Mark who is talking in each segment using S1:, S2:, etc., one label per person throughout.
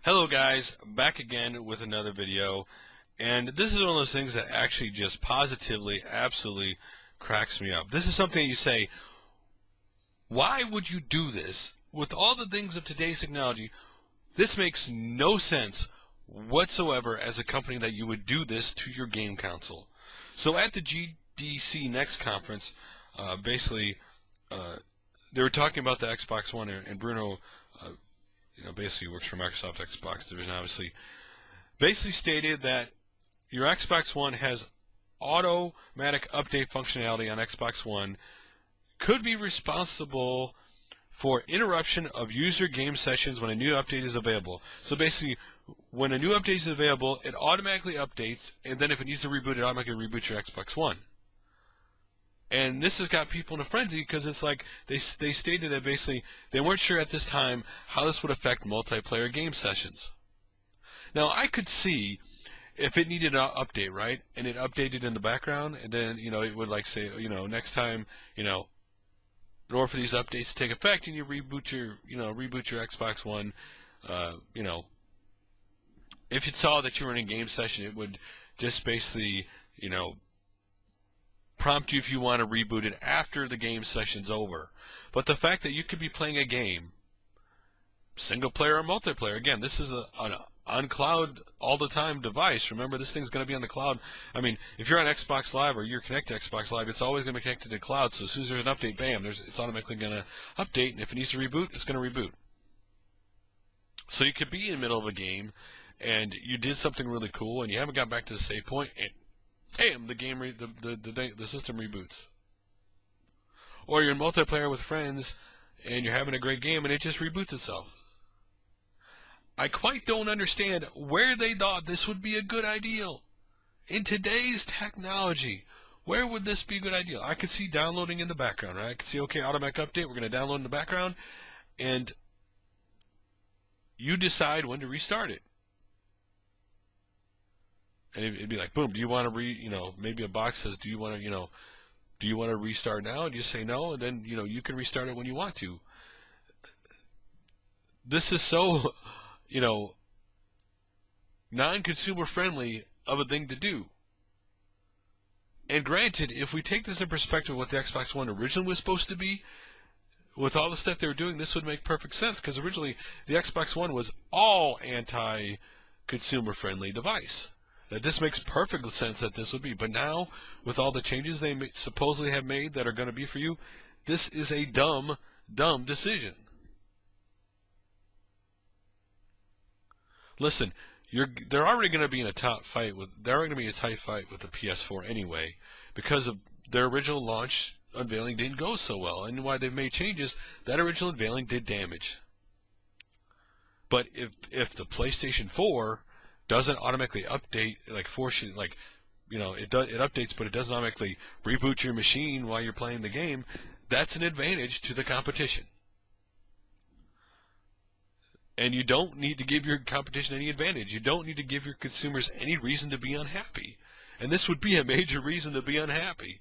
S1: Hello guys, back again with another video, and this is one of those things that actually just positively, absolutely cracks me up. This is something you say, why would you do this? With all the things of today's technology, this makes no sense whatsoever as a company that you would do this to your game console. So at the GDC Next conference, basically, they were talking about the Xbox One, and Bruno basically works for Microsoft Xbox division, obviously, basically stated that your Xbox One has automatic update functionality on Xbox One, could be responsible for interruption of user game sessions when a new update is available. So basically, when a new update is available, it automatically updates, and then if it needs to reboot, it automatically reboots your Xbox One. And this has got people in a frenzy because it's like they stated that basically they weren't sure at this time how this would affect multiplayer game sessions. Now I could see if it needed an update, right, and it updated in the background, and then it would like say next time in order for these updates to take effect, and you reboot your Xbox One, if it saw that you were in a game session, it would just basically prompt you if you want to reboot it after the game session's over. But the fact that you could be playing a game, single player or multiplayer, again, this is an on cloud all the time device. Remember, this thing's going to be on the cloud. I mean, if you're on Xbox Live or you're connected to Xbox Live, it's always going to be connected to the cloud. So as soon as there's an update, bam, it's automatically going to update, and if it needs to reboot, it's going to reboot. So you could be in the middle of a game and you did something really cool and you haven't got back to the save point, and bam, the system reboots. Or you're in multiplayer with friends and you're having a great game and it just reboots itself. I quite don't understand where they thought this would be a good idea. In today's technology, where would this be a good idea? I could see downloading in the background, right? I could see, okay, automatic update, we're going to download in the background, and you decide when to restart it. And it'd be like, boom, do you want to maybe a box says, do you want to restart now? And you say no, and then, you can restart it when you want to. This is so, non-consumer friendly of a thing to do. And granted, if we take this in perspective what the Xbox One originally was supposed to be, with all the stuff they were doing, this would make perfect sense, because originally the Xbox One was all anti-consumer friendly device. That this makes perfect sense that this would be. But now, with all the changes they supposedly have made that are going to be for you, this is a dumb decision. Listen, they're already going to be in a tight fight with the PS4 anyway, because of their original launch unveiling didn't go so well, and why they've made changes. That original unveiling did damage. But if the PlayStation 4 doesn't automatically update, like force you, it updates, but it doesn't automatically reboot your machine while you're playing the game, that's an advantage to the competition. And you don't need to give your competition any advantage. You don't need to give your consumers any reason to be unhappy. And this would be a major reason to be unhappy.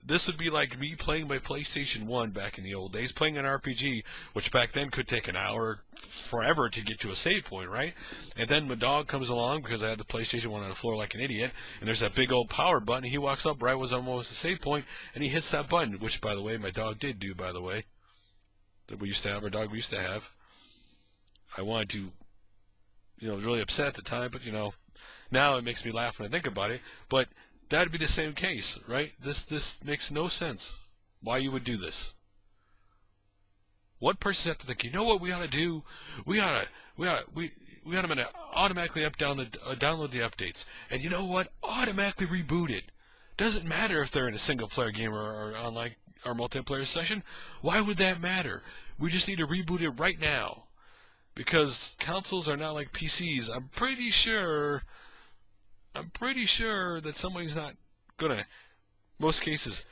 S1: This would be like me playing my PlayStation 1 back in the old days, playing an RPG, which back then could take an hour, forever to get to a save point, right? And then my dog comes along, because I had the PlayStation 1 on the floor like an idiot, and there's that big old power button, and he walks up right was almost the save point, and he hits that button, which, by the way, my dog did do, by the way, that we used to have, our dog we used to have. I wanted to, I was really upset at the time, but, now it makes me laugh when I think about it, but that'd be the same case, right? This makes no sense why you would do this. What person's have to think, you know what we ought to do? We ought to automatically download the updates. And you know what? Automatically reboot it. Doesn't matter if they're in a single player game or online or multiplayer session. Why would that matter? We just need to reboot it right now. Because consoles are not like PCs. I'm pretty sure that somebody's not gonna, most cases,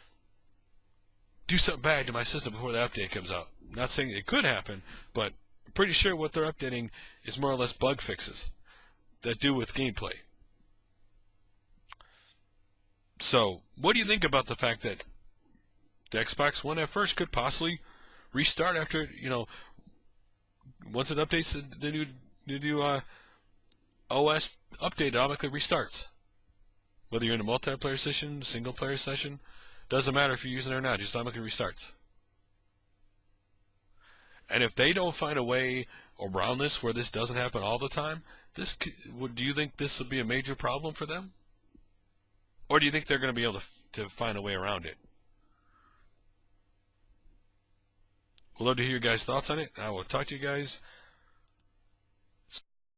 S1: do something bad to my system before the update comes out. Not saying it could happen, but I'm pretty sure what they're updating is more or less bug fixes that do with gameplay. So, what do you think about the fact that the Xbox One at first could possibly restart after, once it updates the new OS update automatically restarts. Whether you're in a multiplayer session, single player session, doesn't matter if you're using it or not, just automatically restarts. And if they don't find a way around this where this doesn't happen all the time, do you think this would be a major problem for them? Or do you think they're going to be able to find a way around it? We'd love to hear your guys' thoughts on it. I will talk to you guys